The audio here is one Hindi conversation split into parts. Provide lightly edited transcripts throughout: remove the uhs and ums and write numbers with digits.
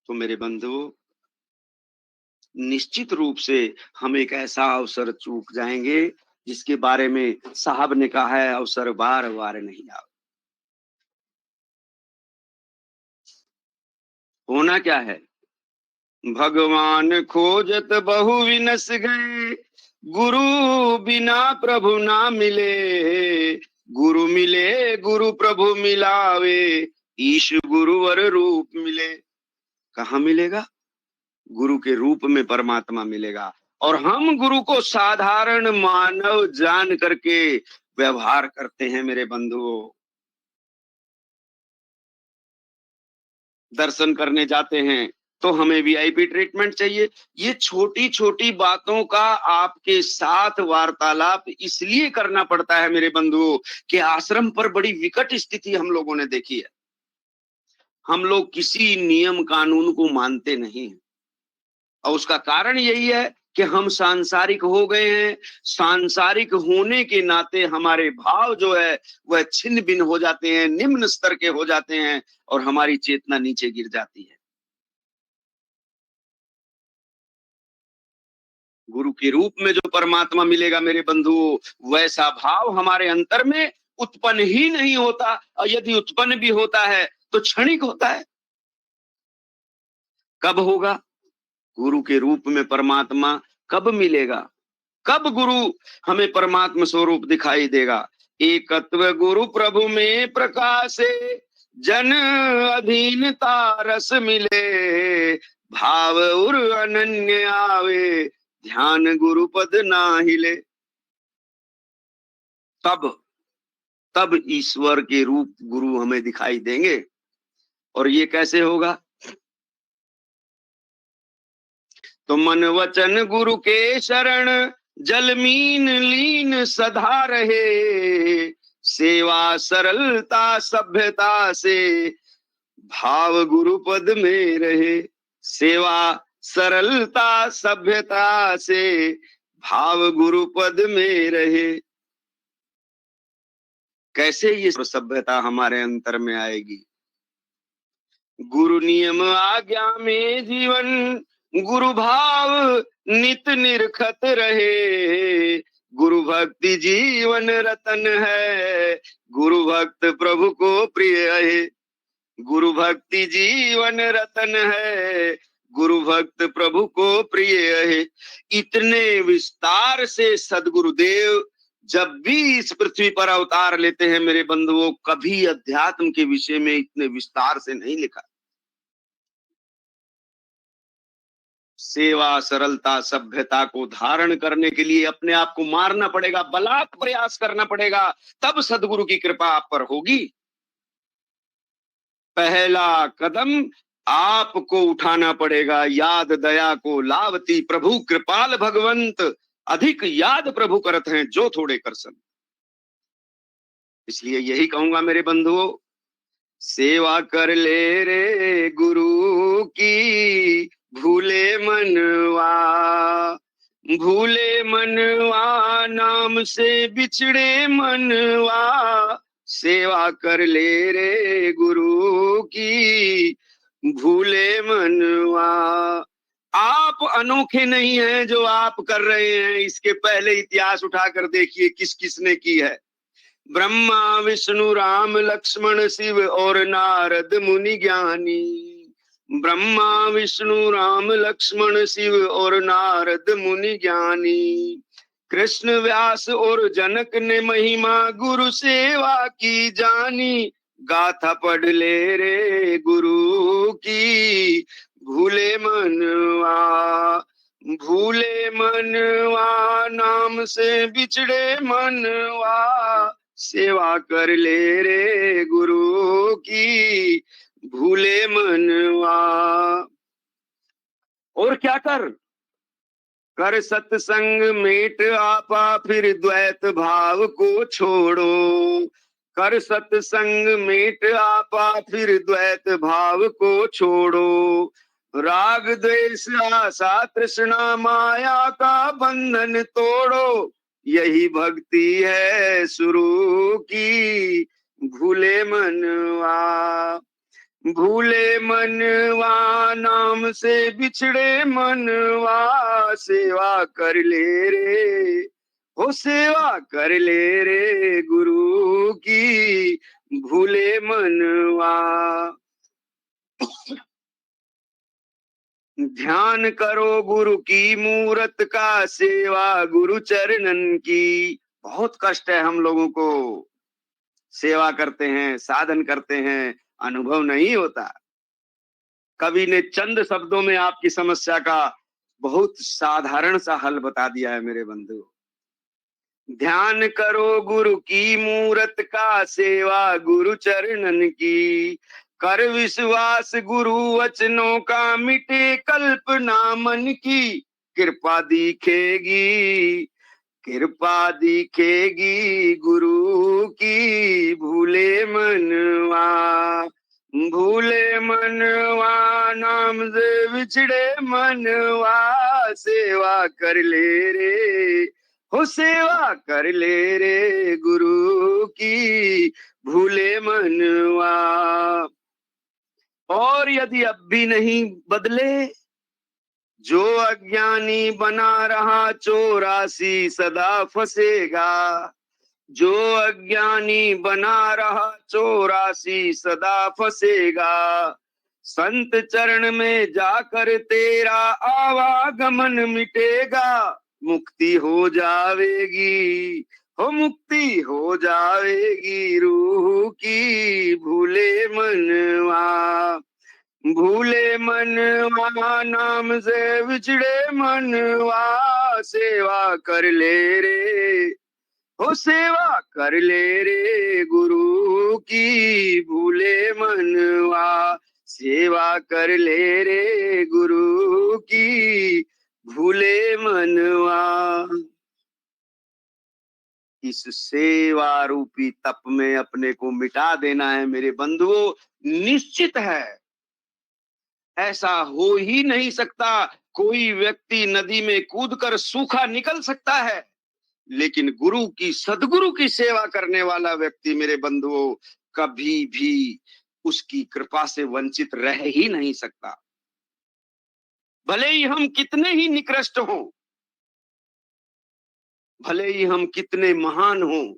तो मेरे बंधुओं, निश्चित रूप से हम एक ऐसा अवसर चूक जाएंगे जिसके बारे में साहब ने कहा है, अवसर बार बार नहीं आता। होना क्या है? भगवान खोजत बहु विनस गए, गुरु बिना प्रभु ना मिले। गुरु मिले गुरु प्रभु मिलावे, ईश गुरुवर रूप मिले। कहाँ मिलेगा? गुरु के रूप में परमात्मा मिलेगा। और हम गुरु को साधारण मानव जान करके व्यवहार करते हैं। मेरे बंधुओं, दर्शन करने जाते हैं तो हमें वीआईपी ट्रीटमेंट चाहिए। ये छोटी छोटी बातों का आपके साथ वार्तालाप इसलिए करना पड़ता है मेरे बंधुओं कि आश्रम पर बड़ी विकट स्थिति हम लोगों ने देखी है। हम लोग किसी नियम कानून को मानते नहीं हैं, और उसका कारण यही है कि हम सांसारिक हो गए हैं। सांसारिक होने के नाते हमारे भाव जो है वह छिन्न भिन्न हो जाते हैं, निम्न स्तर के हो जाते हैं, और हमारी चेतना नीचे गिर जाती है। गुरु के रूप में जो परमात्मा मिलेगा मेरे बंधुओं, वैसा भाव हमारे अंतर में उत्पन्न ही नहीं होता, और यदि उत्पन्न भी होता है तो क्षणिक होता है। कब होगा? गुरु के रूप में परमात्मा कब मिलेगा? कब गुरु हमें परमात्मा स्वरूप दिखाई देगा? एकत्व गुरु प्रभु में प्रकाशे, जन अधीनता रस मिले। भाव उर अनन्य आवे, ध्यान गुरु पद ना हिले। तब तब ईश्वर के रूप गुरु हमें दिखाई देंगे। और ये कैसे होगा? तो मन वचन गुरु के शरण, जलमीन लीन सदा रहे। सेवा सरलता सभ्यता से, भाव गुरु पद में रहे। सेवा सरलता सभ्यता से, भाव गुरु पद में रहे। कैसे ये सभ्यता हमारे अंतर में आएगी? गुरु नियम आज्ञा में जीवन, गुरु भाव नित निरखत रहे। गुरु भक्ति जीवन रतन है, गुरु भक्त प्रभु को प्रिय है। गुरु भक्ति जीवन रतन है, गुरु भक्त प्रभु को प्रिय है। इतने विस्तार से सदगुरुदेव जब भी इस पृथ्वी पर अवतार लेते हैं मेरे बंधुओं, कभी अध्यात्म के विषय में इतने विस्तार से नहीं लिखा। सेवा सरलता सभ्यता को धारण करने के लिए अपने आप को मारना पड़ेगा, बलात् प्रयास करना पड़ेगा, तब सदगुरु की कृपा आप पर होगी। पहला कदम आपको उठाना पड़ेगा। याद दया को लावती प्रभु कृपाल भगवंत, अधिक याद प्रभु करत हैं जो थोड़े करसन। इसलिए यही कहूंगा मेरे बंधुओं, सेवा कर ले रे गुरु की, भूले मनवा। भूले मनवा नाम से बिछड़े मनवा। सेवा कर ले रे गुरु की, भूले मनवा। आप अनोखे नहीं हैं जो आप कर रहे हैं। इसके पहले इतिहास उठाकर देखिए किस किसने की है। ब्रह्मा विष्णु राम लक्ष्मण शिव और नारद मुनि ज्ञानी। ब्रह्मा विष्णु राम लक्ष्मण शिव और नारद मुनि ज्ञानी। कृष्ण व्यास और जनक ने महिमा गुरु सेवा की जानी। गाथा पढ़ ले रे गुरु की, भूले मनवा। भूले मनवा नाम से बिछड़े मनवा। सेवा कर ले रे गुरु की, भूले मनवा। और क्या कर? कर सत्संग मेट आपा, फिर द्वैत भाव को छोड़ो। कर सत्संग मेट आपा, फिर द्वैत भाव को छोड़ो। राग द्वेष आशा तृष्णा माया का बंधन तोड़ो। यही भक्ति है शुरू की, भूले मनवा। भूले मनवा नाम से बिछड़े मनवा, सेवा कर ले रे, हो सेवा कर ले रे गुरु की, भूले मनवा। ध्यान करो गुरु की मूरत का, सेवा गुरु चरणन की। बहुत कष्ट है हम लोगों को, सेवा करते हैं, साधन करते हैं, अनुभव नहीं होता। कवि ने चंद शब्दों में आपकी समस्या का बहुत साधारण सा हल बता दिया है मेरे बंधु। ध्यान करो गुरु की मूरत का, सेवा गुरु चरणन की। कर विश्वास गुरु वचनों का, मिटे कल्पना मन की। कृपा दिखेगी, कृपा दिखेगी गुरु की, भूले मनवा। भूले मनवा नाम से बिछड़े मनवा, सेवा कर ले रे, हो सेवा कर ले रे गुरु की, भूले मनवा। और यदि अब भी नहीं बदले, जो अज्ञानी बना रहा चौरासी सदा फंसेगा। जो अज्ञानी बना रहा चौरासी सदा फंसेगा। संत चरण में जाकर तेरा आवागमन मिटेगा। मुक्ति हो जावेगी, हो मुक्ति हो जावेगी रूह की, भूले मनवा। भूले मनवा नाम से बिछड़े मनवा, सेवा कर ले रे, हो सेवा कर ले रे गुरु की, भूले मनवा। सेवा कर ले रे गुरु की, भूले मनवा। इस सेवा रूपी तप में अपने को मिटा देना है मेरे बंधुओं, निश्चित है। ऐसा हो ही नहीं सकता। कोई व्यक्ति नदी में कूदकर सूखा निकल सकता है, लेकिन गुरु की, सदगुरु की सेवा करने वाला व्यक्ति मेरे बंधुओं कभी भी उसकी कृपा से वंचित रह ही नहीं सकता। भले ही हम कितने ही निकृष्ट हों, भले ही हम कितने महान हों,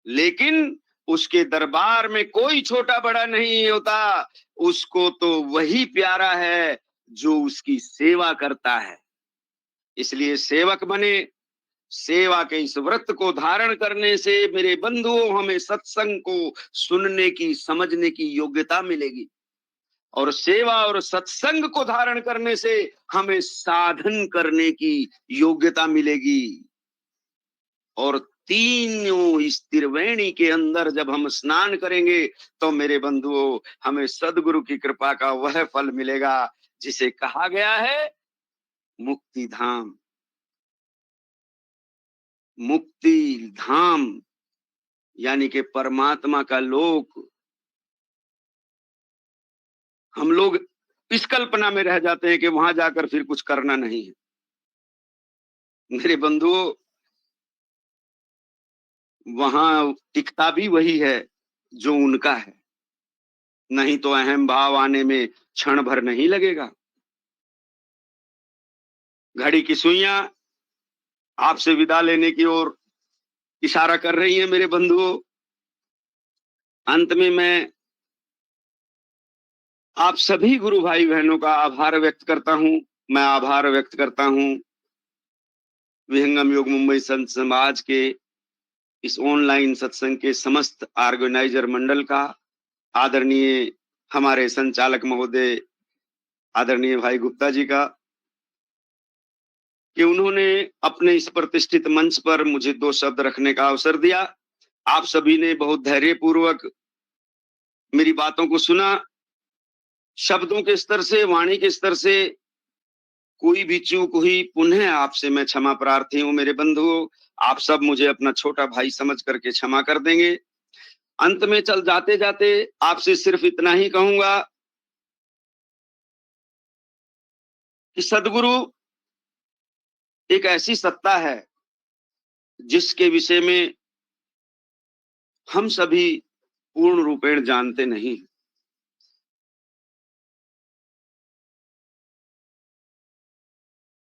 लेकिन उसके दरबार में कोई छोटा बड़ा नहीं होता। उसको तो वही प्यारा है जो उसकी सेवा करता है। इसलिए सेवक बने। सेवा के इस व्रत को धारण करने से मेरे बंधुओं हमें सत्संग को सुनने की, समझने की योग्यता मिलेगी। और सेवा और सत्संग को धारण करने से हमें साधन करने की योग्यता मिलेगी। और तीनों इस त्रिवेणी के अंदर जब हम स्नान करेंगे तो मेरे बंधुओं हमें सदगुरु की कृपा का वह फल मिलेगा जिसे कहा गया है मुक्ति धाम। मुक्ति धाम यानी कि परमात्मा का लोक। हम लोग इस कल्पना में रह जाते हैं कि वहां जाकर फिर कुछ करना नहीं है। मेरे बंधुओं, वहां टिकता भी वही है जो उनका है, नहीं तो अहम भाव आने में क्षण भर नहीं लगेगा। घड़ी की सुइयां आपसे विदा लेने की ओर इशारा कर रही है मेरे बंधुओं। अंत में मैं आप सभी गुरु भाई बहनों का आभार व्यक्त करता हूं। मैं आभार व्यक्त करता हूं विहंगम योग मुंबई संत समाज के इस ऑनलाइन सत्संग के समस्त ऑर्गेनाइजर मंडल का, आदरणीय हमारे संचालक महोदय आदरणीय भाई गुप्ता जी का, कि उन्होंने अपने इस प्रतिष्ठित मंच पर मुझे 2 शब्द रखने का अवसर दिया। आप सभी ने बहुत धैर्यपूर्वक मेरी बातों को सुना। शब्दों के स्तर से, वाणी के स्तर से कोई भी चूक हुई, पुनः आपसे मैं क्षमा प्रार्थी हूं मेरे बंधुओं। आप सब मुझे अपना छोटा भाई समझ करके क्षमा कर देंगे। अंत में चल जाते जाते आपसे सिर्फ इतना ही कहूंगा कि सदगुरु एक ऐसी सत्ता है जिसके विषय में हम सभी पूर्ण रूपेण जानते नहीं।